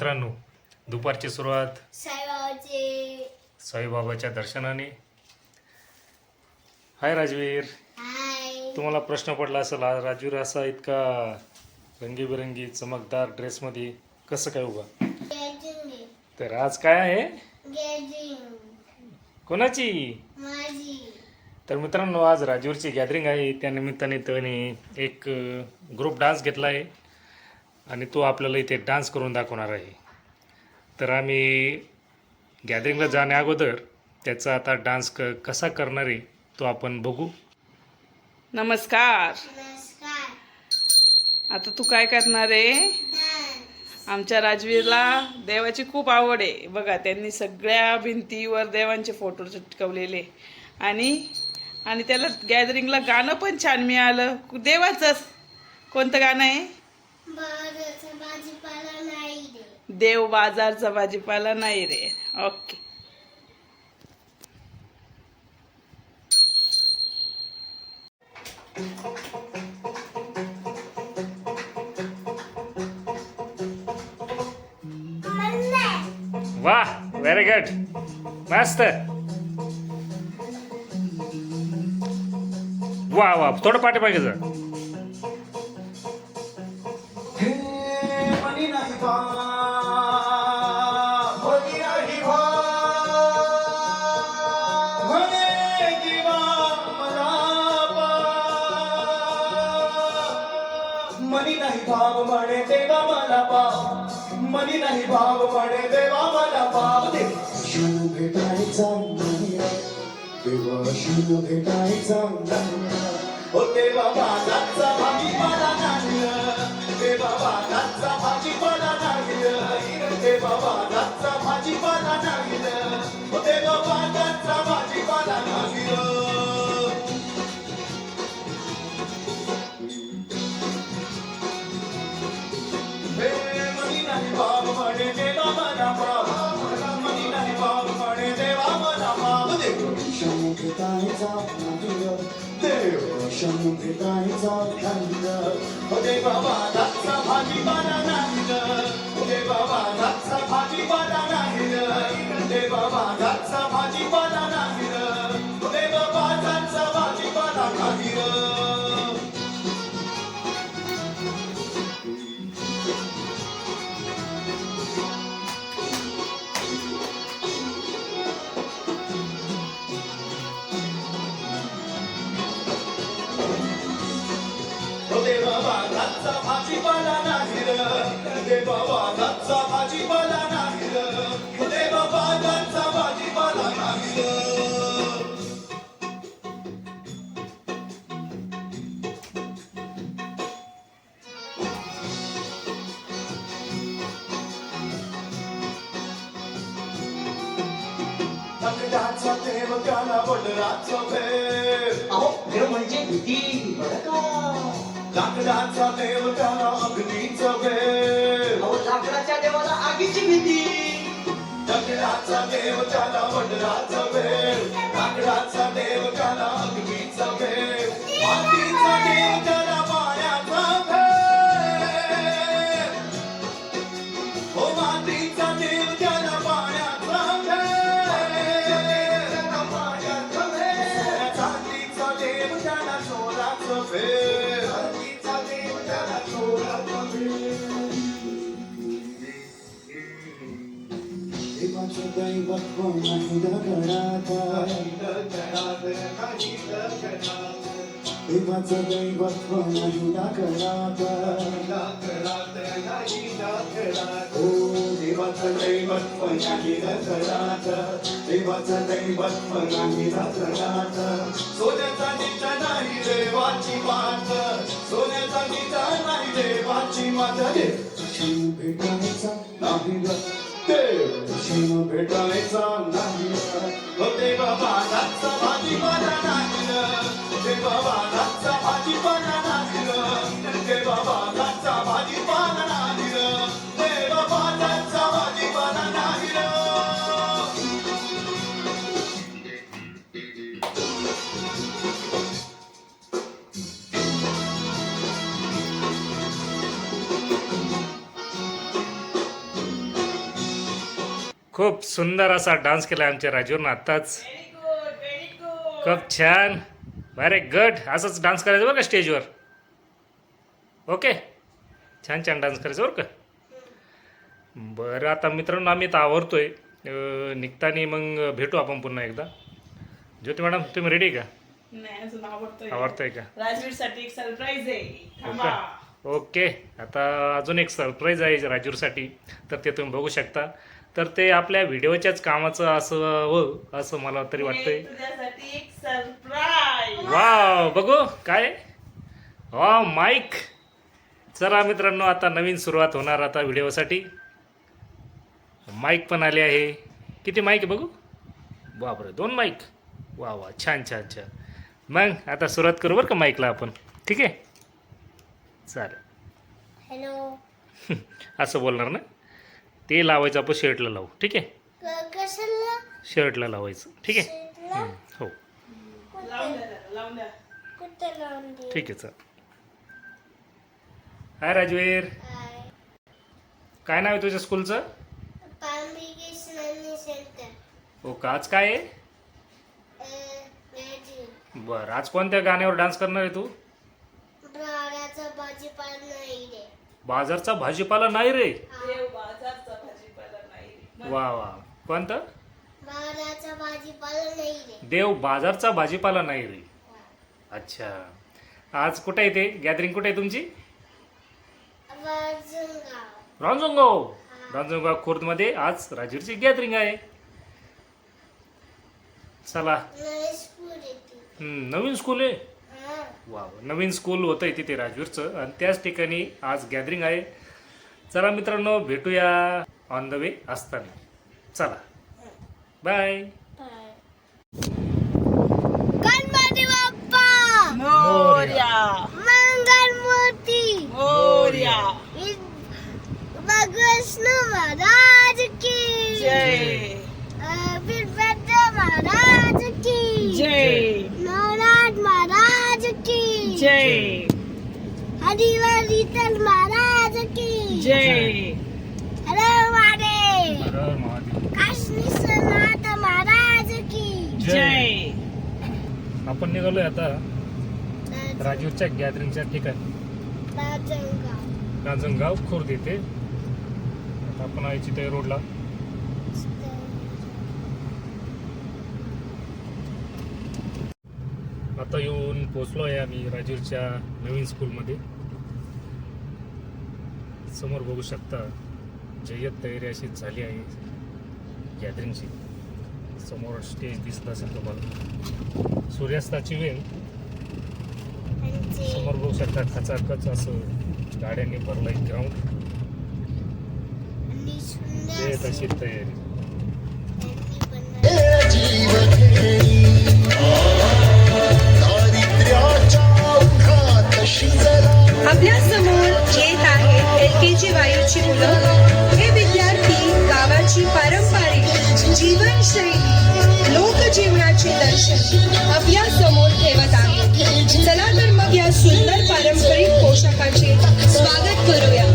मित्रांनो, दुपारची सुरुवात साईबाबाच्या दर्शनाने. हाय राजवीर. तुम्हाला प्रश्न पडला असेल, राजवीर असा इतका रंगीबिरंगी चमकदार ड्रेसमध्ये कसं काय उभा? तर आज काय आहे? कोणाची? तर मित्रांनो, आज राजवीरची गॅदरिंग आहे. त्यानिमित्ताने त्याने एक ग्रुप डान्स घेतला आहे आणि तो आपल्याला इथे डान्स करून दाखवणार आहे. तर आम्ही गॅदरिंगला जाण्या अगोदर त्याचा आता डान्स कसा करणार आहे तो आपण बघू. नमस्कार. आता तू काय करणार आहे? आमच्या राजवीरला देवाची खूप आवड आहे. बघा, त्यांनी सगळ्या भिंतीवर देवांचे फोटो चिटकवलेले आणि त्याला गॅदरिंगला गाणं पण छान मिळालं. देवाचंच. कोणतं गाणं आहे? देव बाजारचा भाजीपाला नाही रे. ओके. वाह, व्हेरी गुड, मस्त. वा वा, थोडं पाठीमागे जा. मनी नाही भाव म्हणे देवा मला पाव, मनी नाही भाव म्हणे देवा मला पाव. शिव भेटायचा नाही, देवा शिव भेटायचा नाही. ओ देवा बागाचा भाजीपाला नाही, देवा बागाचा भाजीपाला नाही, देवा बागाचा भाजीपाला नाही, ओ देवा बागाचा भाजीपाला नाही. बाब म्हणे देवा मला बाब, मनी नाही बाब म्हणे देवा मला बाब. देव भेटायचा नाही, देव भेटायचा नाही, देवा बागाचा भाजीपाला नाही, देवा बागाचा भाजीपाला नाही, देवा बागाचा भाजीपाला नाही, देवा बागाचा भाजीपाला नाही. देवा बागाचा भाजीपाला नाही, देवा बागाचा भाजीपाला नाही, देवा बागाचा भाजीपाला नाही. लाकडाचा देव त्याला वडराचा भेद. अहो, देव म्हणजे भीती बरं का. लाकडाचा देव त्याला अग्नीचा भेद. अहो, लाकडाच्या देवाला आगीची भीती. लाकडाचा देव त्याला वडराचा भेद, लाकडाचा देव त्याला अग्नीचा भेद, मातीचा देव त्याला पाण्याचा भेद. हो, मातीचा देव त्याला पाण्याचा भेद, चांदीचा देव त्याला सोन्याचा भेद, चांदीचा देव त्याला सोन्याचा भेद. देवाचं दैवत्व नाही दगडात, देवाचं दैवत्व नाही दगडात. ओ देवाचं दैवत्व नाही दगडात, देवाचं दैवत्व नाही दगडात. सोन्याचा निचा नाही देवाची मात, सोन्याचा निचा नाही देवाची मात. शिव भेटायचा नाही, देव शिव भेटायचा नाही, देवा बागाचा भाजीपाला नाही, देवा बागाचा भाजीपाला नाही, देवा बागाचा भाजीपाला नाही, देवा बागाचा भाजीपाला नाही. खूप सुंदर असा डान्स केला आमच्या राजूरनं आत्ताच. खूप छान. Very good. असंच डान्स करायचं बरं का स्टेजवर. ओके. छान छान डान्स करायचं बरं का. बरं आता मित्रांनो आम्ही तर आवरतोय. निघताना मग भेटू आपण पुन्हा एकदा. ज्योती मॅडम तुम्ही रेडी का? नाही अजून आवडतंय का? राजवीरसाठी एक सरप्राईज आहे. थांबा. ओके. आता अजून एक सरप्राईज आहे राजूरसाठी, तर ते तुम्ही बघू शकता. तर ते आपल्या व्हिडिओच्याच कामाचं असं मला तरी वाटतंय. तुझ्यासाठी एक सरप्राईज. वाव बघू काय. वा माईक. चला मित्रांनो आता नवीन सुरुवात होणार आता व्हिडिओसाठी. माईक पण आले आहे. किती माईक आहे बघू. बापरे 2 माईक. वा वा छान छान छान. मग आता सुरुवात करू बरं का माईकला आपण. ठीक आहे चालेल. हॅलो. असं बोलणार ना. ते लावायचं आपण शर्टला लावू. ठीक आहे. कशाला? शर्टला लावायचं. ठीक आहे. हो लावून द्या. कुठे लावून दे? ठीक आहे चल. हाय राजवीर. हाय. काय नाव आहे तुझ्या स्कूलचं? पामिगेशन सेंटर. हो का. आज काय आहे? मॅजिक. बरं आज कोणत्या गाण्यावर डान्स करणार आहे तू? बाळाचा भाजीपाला नाही रे. बाजारचा भाजीपाला नाही रे. देव बाजारचा भाजीपाला नाही. वा वा. कोणतं? बाळाचा भाजीपाला नाही रे. देव बाजारचा भाजीपाला नाही रे. अच्छा. आज कुठे आहे ते गॅदरिंग कुठे आहे तुमची? वाजूनगाव. रांजणगाव खुर्दमध्ये आज राजूरची गॅदरिंग आहे. चला. नाही स्कूल येते. नवीन स्कूल आहे. हा. वा नवीन स्कूल होतं आहे तिथे राजवीरचं आणि त्याच ठिकाणी आज गॅदरिंग आहे. चला मित्रांनो भेटूया ऑन द वे असताना. चला बाय. गणपती बाप्पा मोरया. मंगलमूर्ती मोरया. विष्णू महाराज की जय. वीरभद्र महाराज की जय. नवनाथ महाराज की जय. हरिवर विठ्ठल महाराज की जय. हर महादेव. काशी विश्वनाथ महाराज की जय. आपण निघालोय आता राजूरच्या गॅदरिंगच्या ठिकाणी. राजनगाव. रांजणगाव खुर्द येथे. आता आपण आहे चितळे रोडला. आता येऊन पोचलो आहे आम्ही राजूरच्या नवीन स्कूलमध्ये. समोर बघू शकता जय्यत तयारी अशी झाली आहे गॅदरिंगची. समोर स्टेज दिसत असेल तुम्हाला. सूर्यास्ताची वेळ. समोर बघू शकता खचाखच असं गाड्यांनी भरलंय ग्राउंड. आणि सुंदर ते तशी तयारी. आपल्या समोर येत आहे LKG वायूची मुलं. हे विद्यार्थी गावाची पारंपरिक जीवनशैली लोकजीवनाचे दर्शन आपल्या समोर ठेवत आहेत. चला तर मग या सुंदर पारंपरिक पोशाखाचे स्वागत करूया.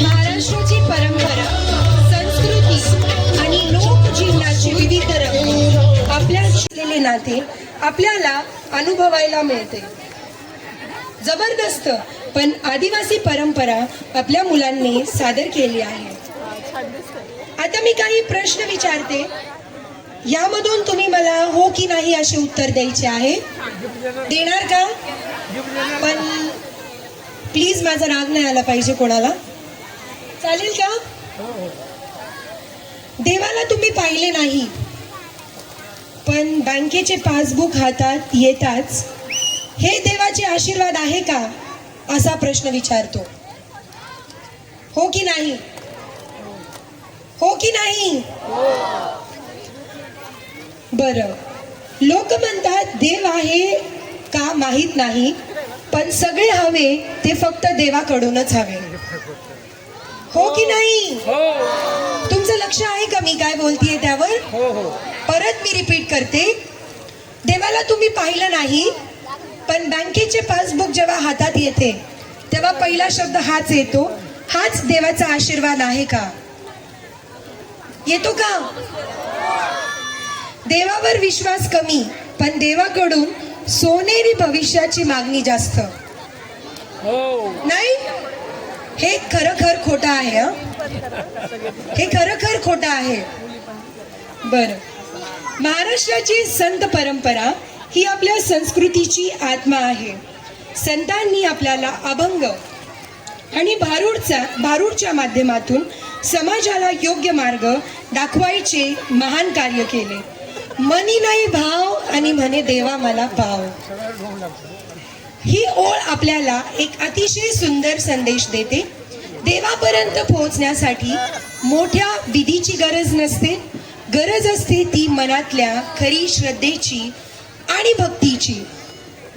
महाराष्ट्राची परंपरा, संस्कृती आणि लोकजीवनाचे विविध रंग आपल्या असलेले नाते आपल्याला अनुभवायला मिळते. जबरदस्त पण आदिवासी परंपरा आपल्या मुलांनी सादर केली आहे. आता मी काही प्रश्न विचारते. यामधून तुम्ही मला हो की नाही असे उत्तर द्यायचे आहे. देणार का? पण प्लीज माझा राग नाही आला पाहिजे कोणाला. चालेल का? देवाला तुम्ही पाहिले नाही पण बँकेचे पासबुक हातात येताच हे देवाचे आशीर्वाद आहे का असा प्रश्न विचारतो. हो की नाही? हो की नाही? बरं, लोक म्हणतात देव आहे का माहीत नाही, पण सगळे हवे ते फक्त देवाकडूनच हवे. हो की नाही? हो तुमचं लक्ष आहे का मी काय बोलतीये त्यावर? हो हो परत मी रिपीट करते, देवाला तुम्ही पाहिलं नाही, पण बँकेचे पासबुक जेव्हा हातात येते तेव्हा पहिला शब्द हाच येतो. हाच देवाचा आशीर्वाद आहे का? येतो का? देवावर विश्वास कमी, पण देवाकडून सोनेरी भविष्याची मागणी जास्त. हो नाही, हे खरखर खोटं आहे. हे खरखर खोटं आहे. बरं, महाराष्ट्राची संत परंपरा ही आपल्या संस्कृतीची आत्मा आहे. संतांनी आपल्याला अभंग आणि भारूडच्या माध्यमातून समाजाला योग्य मार्ग दाखवायचे महान कार्य केले. मनी नाही भाव आणि म्हणे देवा मला पाव. ही ओळ आपल्याला एक अतिशय सुंदर संदेश देते. देवापर्यंत पोहोचण्यासाठी मोठ्या विधीची गरज नसते. गरज असते ती मनातल्या खरी श्रद्धेची आणि भक्तीची.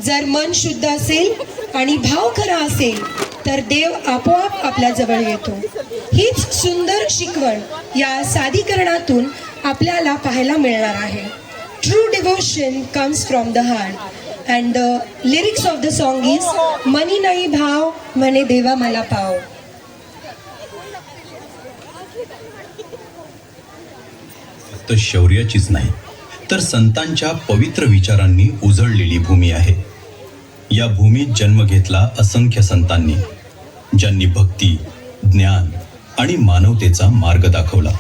जर मन शुद्ध असेल आणि भाव खरा असेल तर देव आपोआप आपल्या जवळ येतो. हीच सुंदर शिकवण या सादरीकरणातून आपल्याला पाहायला मिळणार आहे. True devotion comes from the heart and the lyrics of the song is मनी नाही भाव म्हणे देवा मला पाव. फक्त शौर्याचीच नाही तर संतांच्या पवित्र विचारांनी उजळलेली भूमी आहे. या भूमीत जन्म घेतला असंख्य संतांनी, ज्यांनी भक्ती, ज्ञान आणि मानवतेचा मार्ग दाखवला.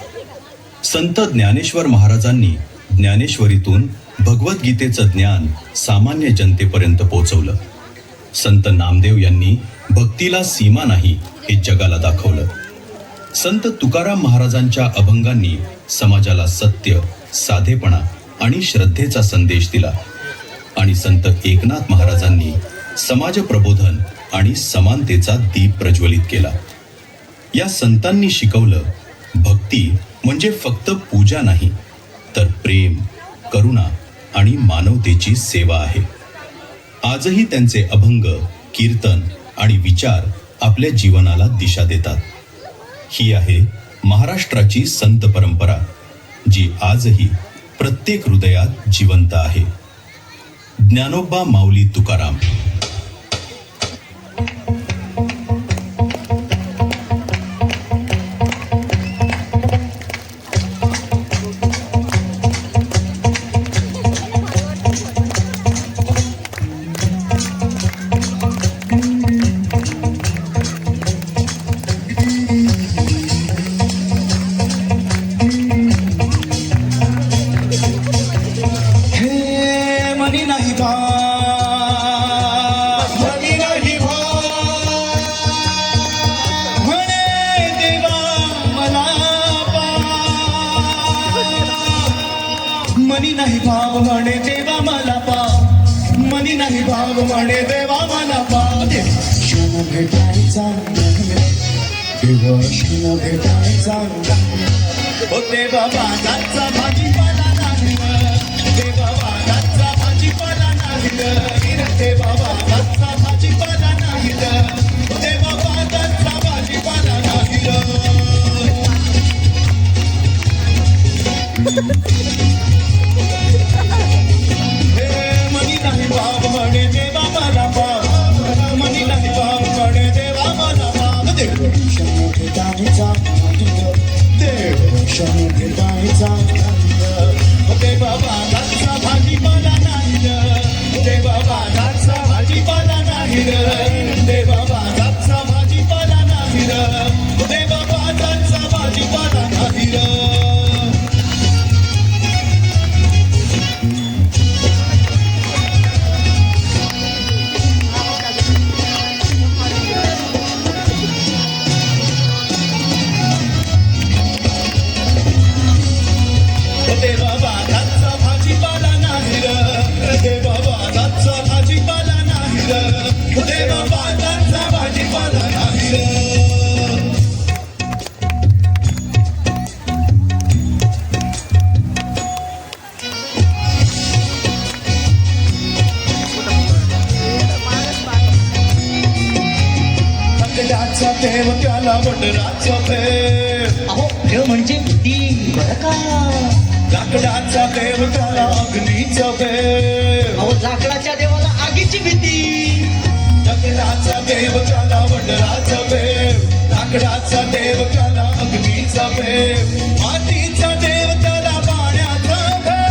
संत ज्ञानेश्वर महाराजांनी ज्ञानेश्वरीतून भगवद्गीतेचं ज्ञान सामान्य जनतेपर्यंत पोहोचवलं. संत नामदेव यांनी भक्तीला सीमा नाही हे जगाला दाखवलं. संत तुकाराम महाराजांच्या अभंगांनी समाजाला सत्य, साधेपणा आणि श्रद्धेचा संदेश दिला. आणि संत एकनाथ महाराजांनी समाज प्रबोधन आणि समानतेचा दीप प्रज्वलित केला. या संतांनी शिकवलं, भक्ती म्हणजे फक्त पूजा नाही तर प्रेम, करुणा आणि मानवतेची सेवा आहे. आजही त्यांचे अभंग, कीर्तन आणि विचार आपल्या जीवनाला दिशा देतात. ही आहे महाराष्ट्राची संत परंपरा, जी आजही प्रत्येक हृदयात जिवंत आहे. ज्ञानोबा माऊली तुकाराम. हे मनी नाही भाव, मनी नाही भाव, म्हणे देवा मला पाव. मनी नाही भाव म्हणे देवा मला पाव. मनी नाही भाव म्हणे देवा मला पाव. देवाशीन भेटायचा देवाशीन भेटायचा ओ देवा बाजारचा भाजीपाला नाही, देवा बाजारचा भाजीपाला नाही, देवा बाजारचा भाजीपाला नाही, देवा बाजारचा भाजीपाला नाही. मनी नाही भाव म्हणे देवा मला पाव. मनी नाही भाव म्हणे देवा मला पाव. देवाशीन भेटायचा देवाशीन भेटायचा देवा बाजारचा भाजीपाला नाही, देवा बाजारचा भाजीपाला नाही, देवा बाजारचा भाजीपाला नाही, देवा बाजारचा भाजीपाला नाही. देवा बाजारचा भाजीपाला नाही, देवा बाजारचा भाजीपाला नाही, देवा बाजारचा भाजीपाला नाही. लाकडाचा देव त्याला वडराचा भेव. अहो प्रेम म्हणजे भीती बरं का. लाकडाचा देव त्याला अग्नीचा भेव. अहो लाकडाच्या देवाला आगीची भीती. लाकडाचा देव त्याला वडराचा भेव. लाकडाचा देव त्याला अग्नीचा भेव. मातीचा देव त्याला पाण्याचा भेव.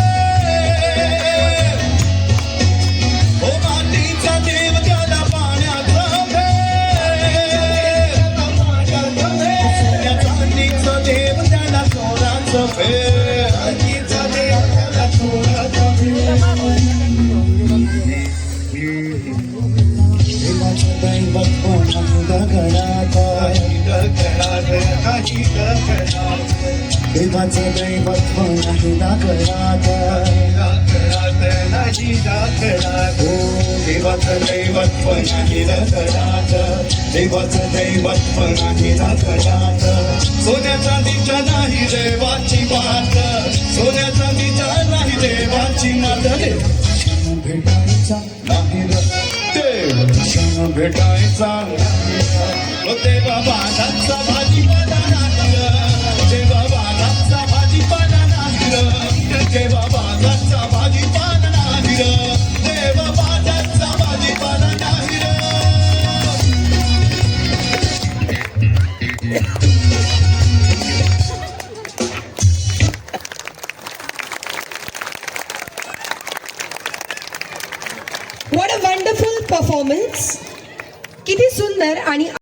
ओ मातीचा देव त्याला पाण्याचा भेव. सोन्या चांदीचा देव त्याला सोन्याचा भेव. चांदीचा देव त्याला सोन्याचा भेव. देवाचं दैवत नाही दगडात. देवाचं दैवत नाही दगडात. हो देवाचं दैवत नाही दगडात. देवाचं दैवत नाही दगडात. सोन्या चांदीच्या नाही देवाची बात. सोन्या चांदीच्या नाही देवाची मात. भेटायचा नाही देव भेटायचा देवा बाजाचा भाजीपाला नाही. देवा बाजाचा भाजीपाला नाही. देवा बाजाचा भाजीपाला नाही. देवा बाजाचा भाजीपाला नाही. What a wonderful performance. किती सुंदर आणि